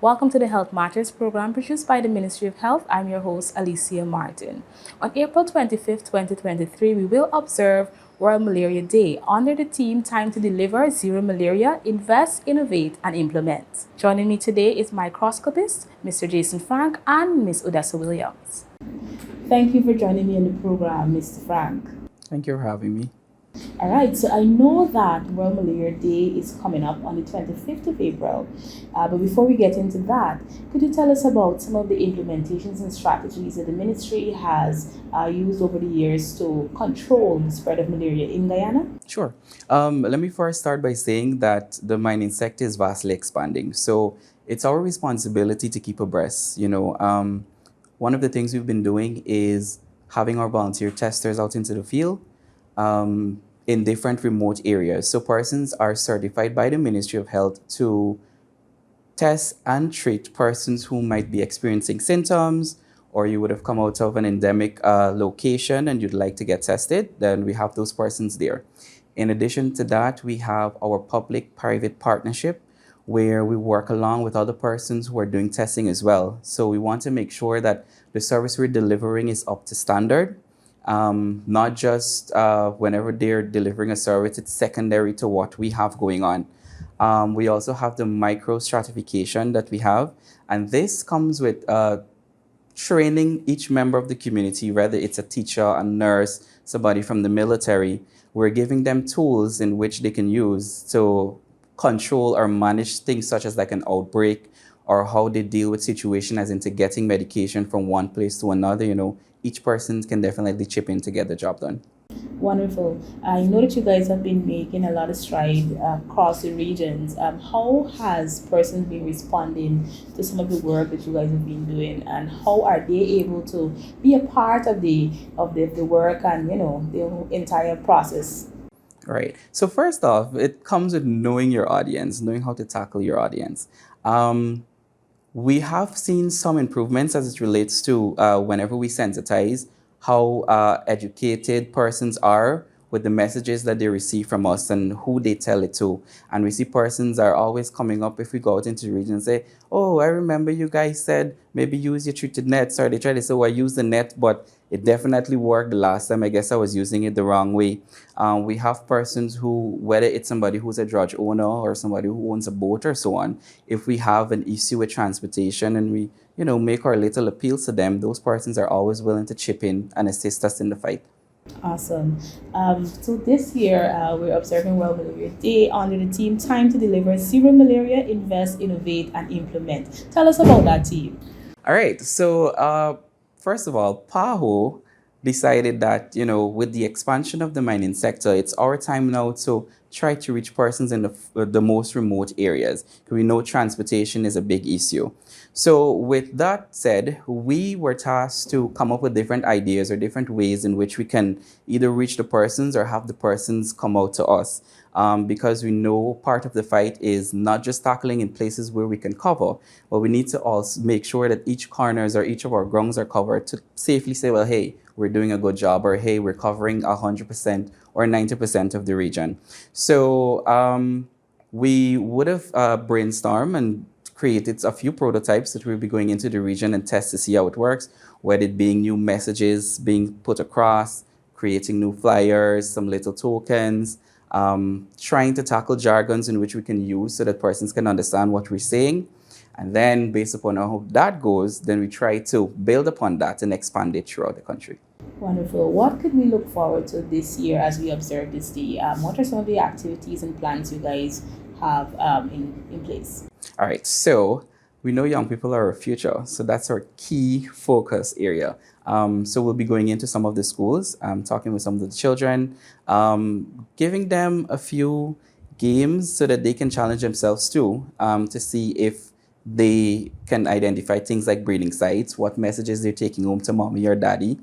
Welcome to the Health Matters program produced by the Ministry of Health. I'm your host, Alicia Martin. On April 25th, 2023, we will observe World Malaria Day under the theme Time to Deliver Zero Malaria, Invest, Innovate, and Implement. Joining me today is microscopist, Mr. Jason Frank, and Ms. Odessa Williams. Thank you for joining me in the program, Mr. Frank. Thank you for having me. All right, so I know that World Malaria Day is coming up on the 25th of April. But before we get into that, could you tell us about some of the implementations and strategies that the ministry has used over the years to control the spread of malaria in Guyana? Sure. Let me first start by saying that the mining sector is vastly expanding. So it's our responsibility to keep abreast. One of the things we've been doing is having our volunteer testers out into the field in different remote areas. So persons are certified by the Ministry of Health to test and treat persons who might be experiencing symptoms, or you would have come out of an endemic location and you'd like to get tested, then we have those persons there. In addition to that, we have our public-private partnership where we work along with other persons who are doing testing as well. So we want to make sure that the service we're delivering is up to standard. Not just whenever they're delivering a service, it's secondary to what we have going on. We also have the micro stratification that we have, and this comes with training each member of the community, whether it's a teacher, a nurse, somebody from the military. We're giving them tools in which they can use to control or manage things such as like an outbreak, or how they deal with situation as into getting medication from one place to another. Each person can definitely chip in to get the job done. Wonderful. I know that you guys have been making a lot of stride across the regions. How has persons been responding to some of the work that you guys have been doing, and how are they able to be a part of the work and the entire process? Right. So first off, it comes with knowing your audience, knowing how to tackle your audience. We have seen some improvements as it relates to whenever we sensitize how educated persons are with the messages that they receive from us and who they tell it to. And we see persons are always coming up if we go out into the region and say, oh, I remember you guys said maybe use your treated nets. Or they try to say, oh, I used the net, but it definitely worked the last time. I guess I was using it the wrong way. We have persons who, whether it's somebody who's a drudge owner or somebody who owns a boat or so on, if we have an issue with transportation and we make our little appeals to them, those persons are always willing to chip in and assist us in the fight. Awesome. So this year, we're observing World Malaria Day under the theme Time to Deliver Zero Malaria, Invest, Innovate, and Implement. Tell us about that team. All right. So first of all, PAHO decided that, with the expansion of the mining sector, it's our time now to try to reach persons in the most remote areas. We know transportation is a big issue. So with that said, we were tasked to come up with different ideas or different ways in which we can either reach the persons or have the persons come out to us. Because we know part of the fight is not just tackling in places where we can cover, but we need to also make sure that each corners or each of our grounds are covered to safely say, well, hey, we're doing a good job, or hey, we're covering 100% or 90% of the region. So we would have brainstormed and created a few prototypes that we'll be going into the region and test to see how it works, whether it being new messages being put across, creating new flyers, some little tokens, trying to tackle jargons in which we can use so that persons can understand what we're saying. And then based upon how that goes, then we try to build upon that and expand it throughout the country. Wonderful. What could we look forward to this year as we observe this day? What are some of the activities and plans you guys have in place? All right, so we know young people are our future, so that's our key focus area. So we'll be going into some of the schools, talking with some of the children, giving them a few games so that they can challenge themselves too, to see if they can identify things like breeding sites, what messages they're taking home to mommy or daddy.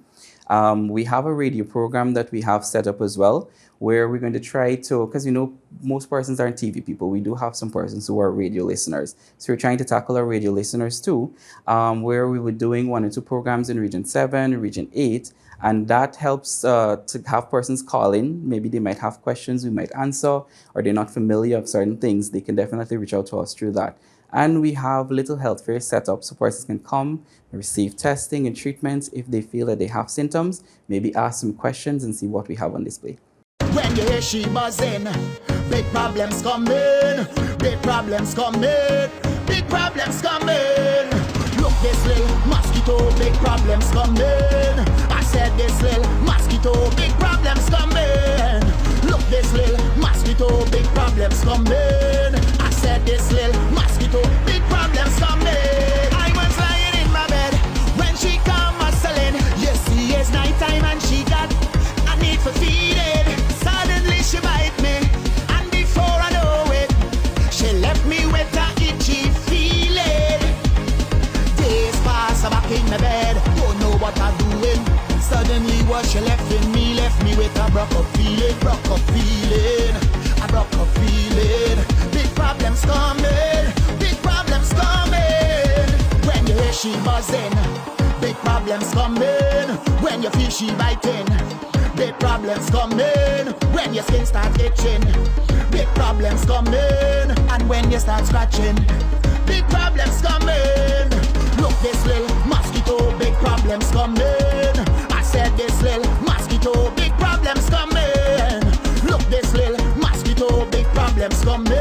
We have a radio program that we have set up as well, where we're going to try to, because most persons aren't TV people. We do have some persons who are radio listeners. So we're trying to tackle our radio listeners too, where we were doing 1 or 2 programs in Region 7, Region 8, and that helps to have persons call in. Maybe they might have questions we might answer, or they're not familiar of certain things. They can definitely reach out to us through that. And we have little health fairs set up so persons can come, receive testing and treatments if they feel that they have symptoms, maybe ask some questions and see what we have on display. When you hear she buzzing, big problems coming, big problems coming, big problems coming. Look, this little mosquito, big problems coming. I said this little mosquito, big problems coming. Look, this little mosquito, big problems coming. I said this little mosquito, big problems coming. I was lying in my bed when she come hustling. You see, it's nighttime and she got a need for feeding. Suddenly she bite me, and before I know it, she left me with a itchy feeling. Days pass, I'm back in my bed, don't know what I'm doing. Suddenly what she left me with a broke up feeling, a broke up feeling. Big problems coming, big problems coming. When you hear she buzzing, big problems coming. When you feel she biting, big problems coming. When your skin starts itching, big problems coming. And when you start scratching, big problems coming. Look, this little mosquito, big problems coming. I said this little mosquito, big problems coming. Look, this little mosquito, big problems coming.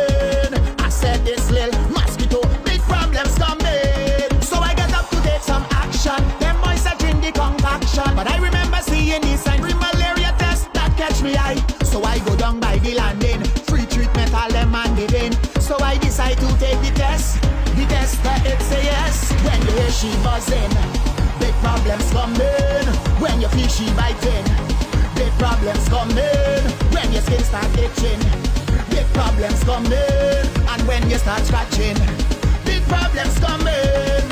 I said this little mosquito, big problems coming. So I get up to take some action. Them boys are drink the concoction, but I remember seeing this sign, malaria test that catch me eye. So I go down by the landing, free treatment all them man giving. So I decide to take the test that it say yes. When you hear she buzzing, big problems coming. When you feel she biting, big problems coming. When your skin start itching, big problems coming. And when you start scratching, big problems coming.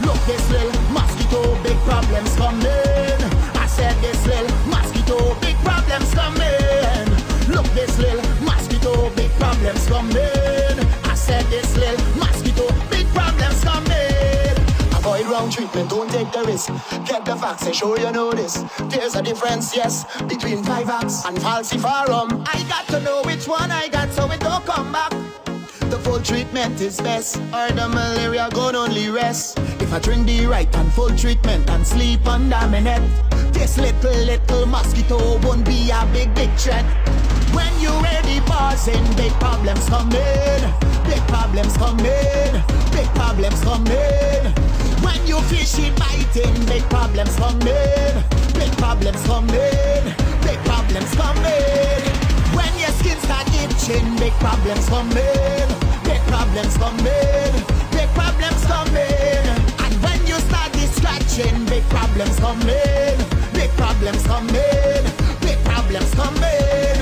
Look, this little mosquito, big problems coming. I said this little mosquito, big problems coming. Look, this little mosquito, big problems coming. I said this little mosquito, big problems coming. Avoid wrong treatment, don't take the risk. Get the facts and show you know this. There's a difference, yes, between Vivax and falciparum. I got to know which one I got so it don't come back. The full treatment is best, or the malaria gon' only rest. If I drink the right and full treatment and sleep under my net, this little mosquito won't be a big threat. When you ready buzzing, big problems coming, big problems coming, big problems coming. When you feel she biting, big problems coming, big problems coming, big problems coming. When your skin start itching, big problems coming, big problems coming, big problems coming. And when you start scratching, big problems coming, big problems coming, big problems coming.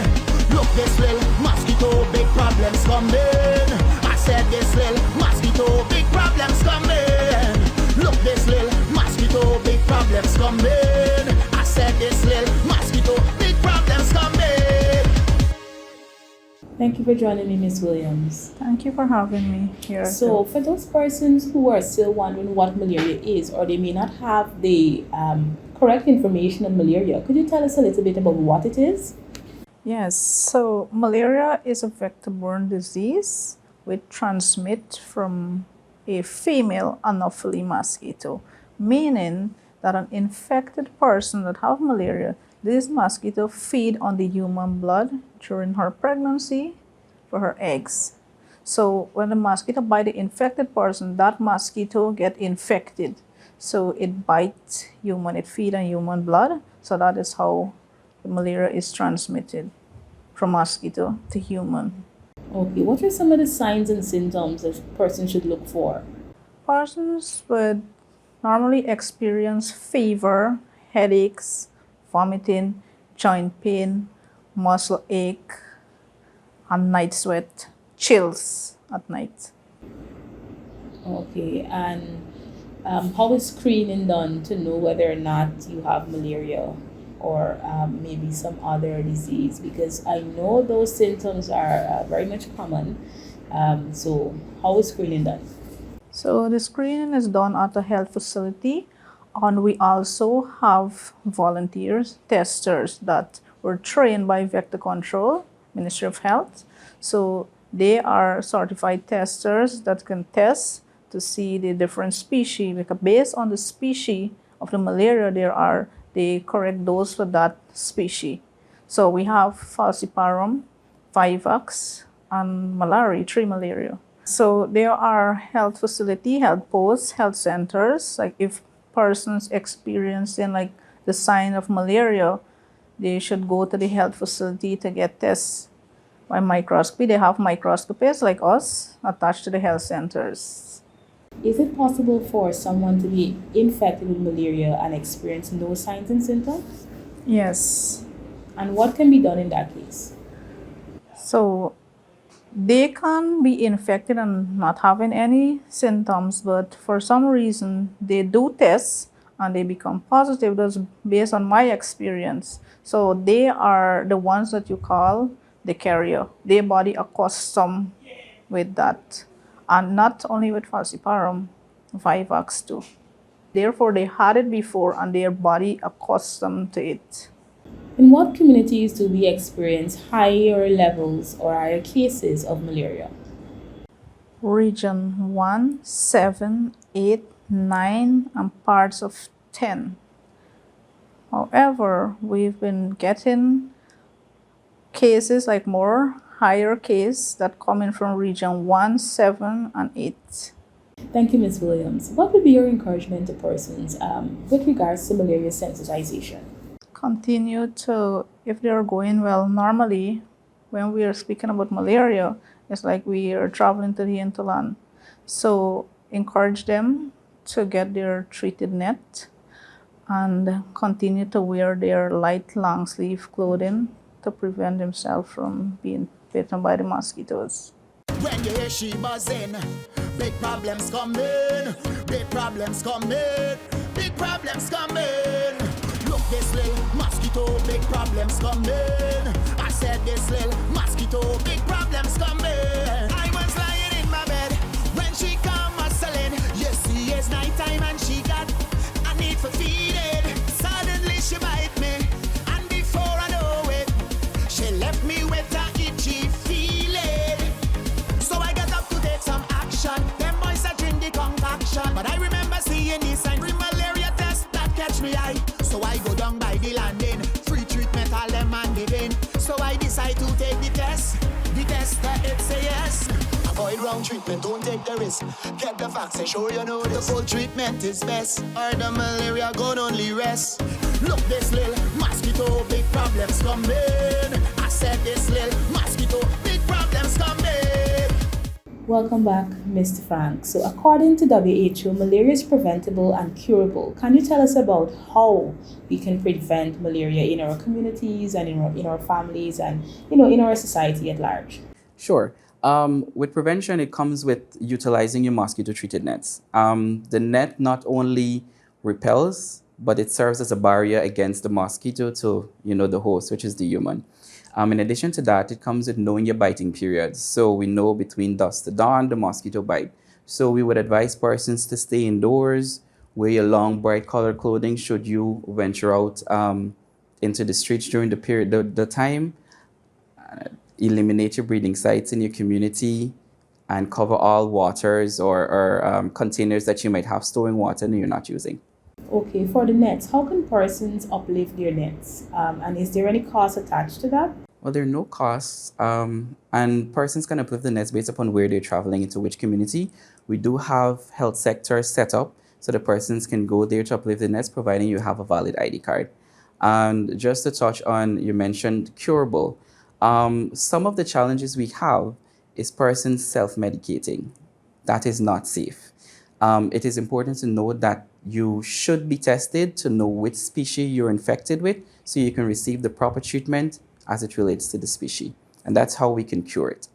Look, this little mosquito, big problems coming. I said this little mosquito, big problems coming. Look, this little mosquito, big problems coming. I said this little mosquito, big problems coming. Thank you for joining me, Ms. Williams. Thank you for having me here. So, for those persons who are still wondering what malaria is, or they may not have the correct information on malaria, could you tell us a little bit about what it is? Yes, so malaria is a vector-borne disease which transmits from a female Anopheles mosquito, meaning that an infected person that have malaria, this mosquito feed on the human blood during her pregnancy for her eggs. So when the mosquito bite the infected person, that mosquito get infected. So it bites human, it feed on human blood. So that is how the malaria is transmitted from mosquito to human. Okay, what are some of the signs and symptoms that a person should look for? Persons would normally experience fever, headaches, vomiting, joint pain, muscle ache, and night sweat, chills at night. Okay, and how is screening done to know whether or not you have malaria or maybe some other disease? Because I know those symptoms are very much common. So how is screening done? So the screening is done at a health facility, and we also have volunteers, testers that were trained by Vector Control, Ministry of Health. So They are certified testers that can test to see the different species, because based on the species of the malaria, they correct dose for that species. So we have falciparum, vivax, and malaria, three malaria. So there are health facility, health posts, health centers. Like if persons experiencing like the sign of malaria, they should go to the health facility to get tests by microscopy. They have microscopists like us attached to the health centers. Is it possible for someone to be infected with malaria and experience no signs and symptoms? Yes. And what can be done in that case? So they can be infected and not having any symptoms, but for some reason they do tests and they become positive. That's based on my experience. So they are the ones that you call the carrier. Their body accustomed with that. And not only with falciparum, vivax too. Therefore, they had it before and their body accustomed to it. In what communities do we experience higher levels or higher cases of malaria? Region 1, 7, 8, 9, and parts of 10. However, we've been getting cases like more higher case that coming from region 1, 7, and 8. Thank you, Ms. Williams. What would be your encouragement to persons with regards to malaria sensitization? Continue to, if they're going well, normally when we are speaking about malaria, it's like we are traveling to the hinterland. So encourage them to get their treated net and continue to wear their light long sleeve clothing to prevent themselves from being bitten by the mosquitoes. When you hear she buzzing, big problems coming, big problems coming, big problems coming. Look, this little mosquito, big problems coming. I said this little mosquito, big problems coming. I was lying in my bed when she come hustling. You see, it's nighttime and she got a need for feeding. Suddenly she bite me, and before I know it, she left me with a itchy feeling. So I got up to take some action. Them boys are drink the concoction, but I remember seeing this sign, malaria test that catch me eye. So I go down by the landing, free treatment all them man giving. So I decide to take the test that it say yes. Avoid wrong treatment, don't take the risk. Get the facts and show you know this. The full treatment is best, or the malaria gon' only rest. Look, this little mosquito, big problems coming. I said this little mosquito, big problems coming. Welcome back, Mr. Frank. So according to WHO, malaria is preventable and curable. Can you tell us about how we can prevent malaria in our communities and in our families and in our society at large? Sure. With prevention, it comes with utilizing your mosquito-treated nets. The net not only repels, but it serves as a barrier against the mosquito to, the host, which is the human. In addition to that, it comes with knowing your biting periods. So we know between dusk to dawn, the mosquito bite. So we would advise persons to stay indoors, wear your long, bright colored clothing should you venture out into the streets during the period, the time. Eliminate your breeding sites in your community and cover all waters or containers that you might have storing water and you're not using. Okay, for the nets, how can persons uplift their nets? And is there any cost attached to that? Well, there are no costs, and persons can uplift the nets based upon where they're traveling into which community. We do have health sectors set up so the persons can go there to uplift the nets, providing you have a valid ID card. And just to touch on, you mentioned curable. Some of the challenges we have is persons self-medicating. That is not safe. It is important to know that you should be tested to know which species you're infected with so you can receive the proper treatment as it relates to the species. And that's how we can cure it.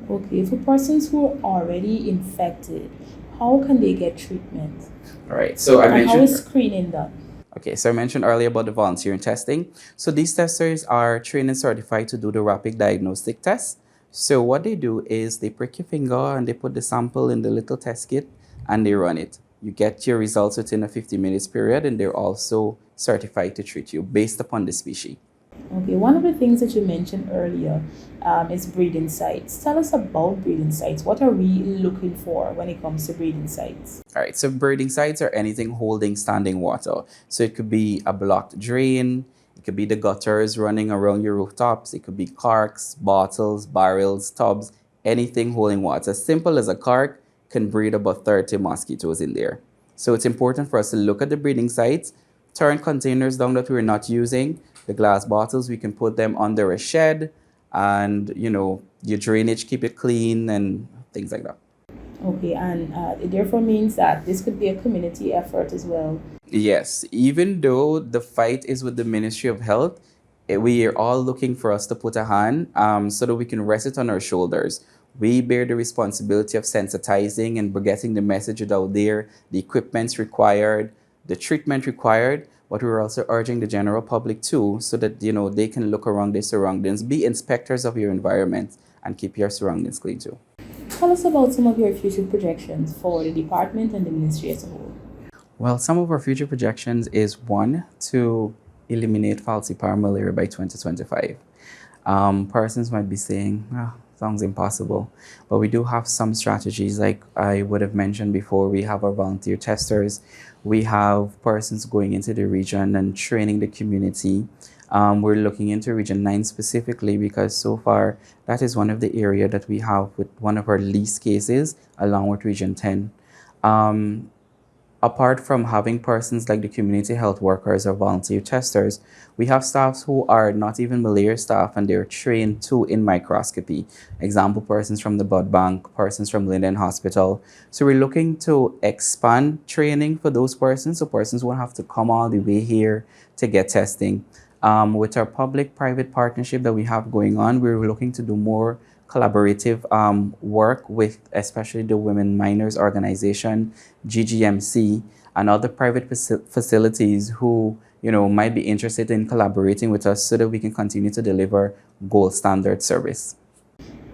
Okay, for persons who are already infected, how can they get treatment? All right, so how is screening done? Okay, so I mentioned earlier about the volunteering testing. So these testers are trained and certified to do the rapid diagnostic test. So what they do is they prick your finger and they put the sample in the little test kit and they run it. You get your results within a 50 minutes period, and they're also certified to treat you based upon the species. Okay, one of the things that you mentioned earlier is breeding sites. Tell us about breeding sites. What are we looking for when it comes to breeding sites? All right, so breeding sites are anything holding standing water. So it could be a blocked drain, it could be the gutters running around your rooftops, it could be corks, bottles, barrels, tubs, anything holding water. As simple as a cork can breed about 30 mosquitoes in there. So it's important for us to look at the breeding sites, turn containers down that we're not using. The glass bottles, we can put them under a shed, and your drainage, keep it clean and things like that. Okay, and it therefore means that this could be a community effort as well. Yes, even though the fight is with the Ministry of Health, we are all looking for us to put a hand so that we can rest it on our shoulders. We bear the responsibility of sensitizing and getting the message out there, the equipment's required, the treatment required, but we're also urging the general public too, so that they can look around their surroundings, be inspectors of your environment, and keep your surroundings clean too. Tell us about some of your future projections for the department and the ministry as a whole. Well, some of our future projections is one, to eliminate falciparum malaria by 2025. Persons might be saying, sounds impossible, but we do have some strategies. Like I would have mentioned before, we have our volunteer testers, we have persons going into the region and training the community. We're looking into Region 9 specifically because so far that is one of the area that we have with one of our least cases, along with Region 10. Apart from having persons like the community health workers or volunteer testers, we have staffs who are not even malaria staff and they're trained too in microscopy. Example, persons from the blood bank, persons from Linden Hospital. So we're looking to expand training for those persons, so persons won't have to come all the way here to get testing. With our public-private partnership that we have going on, we're looking to do more collaborative work with especially the Women Miners Organization, GGMC, and other private facilities who might be interested in collaborating with us so that we can continue to deliver gold standard service.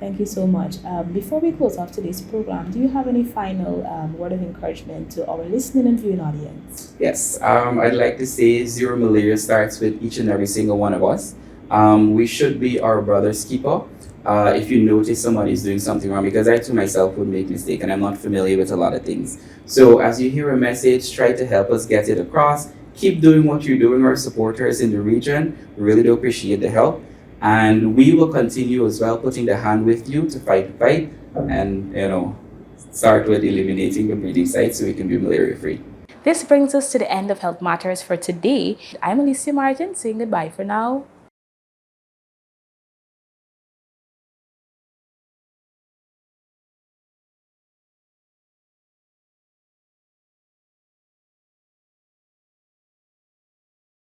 Thank you so much. Before we close off today's program, do you have any final word of encouragement to our listening and viewing audience? Yes, I'd like to say zero malaria starts with each and every single one of us. We should be our brother's keeper. If you notice somebody is doing something wrong, because I too myself would make mistakes and I'm not familiar with a lot of things. So as you hear a message, try to help us get it across. Keep doing what you're doing. Our supporters in the region, we really do appreciate the help. And we will continue as well putting the hand with you to fight and start with eliminating the breeding sites so we can be malaria free. This brings us to the end of Health Matters for today. I'm Alicia Martin saying goodbye for now.